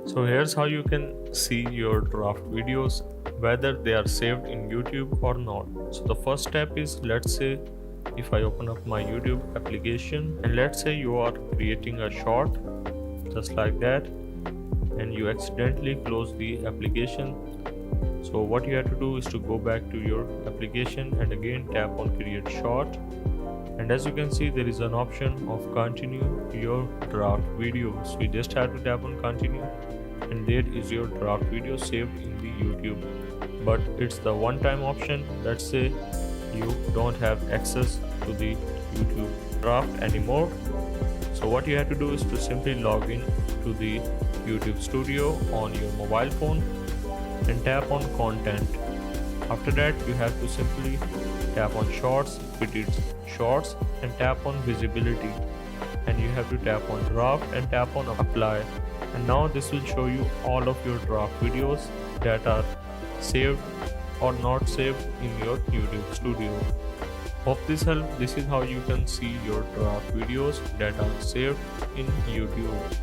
So here's how you can see your draft videos, whether they are saved in YouTube or not. So the first step is, let's say if I open up my YouTube application and let's say you are creating a short just like that and you accidentally close the application. So what you have to do is to go back to your application and again tap on create short, and as you can see there is an option of continue your draft video. So you just have to tap on continue and there is your draft video saved in the YouTube, but it's the one time option. Let's say you don't have access to the YouTube draft anymore. So what you have to do is to simply log in to the YouTube studio on your mobile phone and tap on content. After that you have to simply tap on shorts if it is shorts and tap on visibility, and you have to tap on draft and tap on apply, and now this will show you all of your draft videos that are saved or not saved in your YouTube studio. Hope this helped. This is how you can see your draft videos that are saved in YouTube.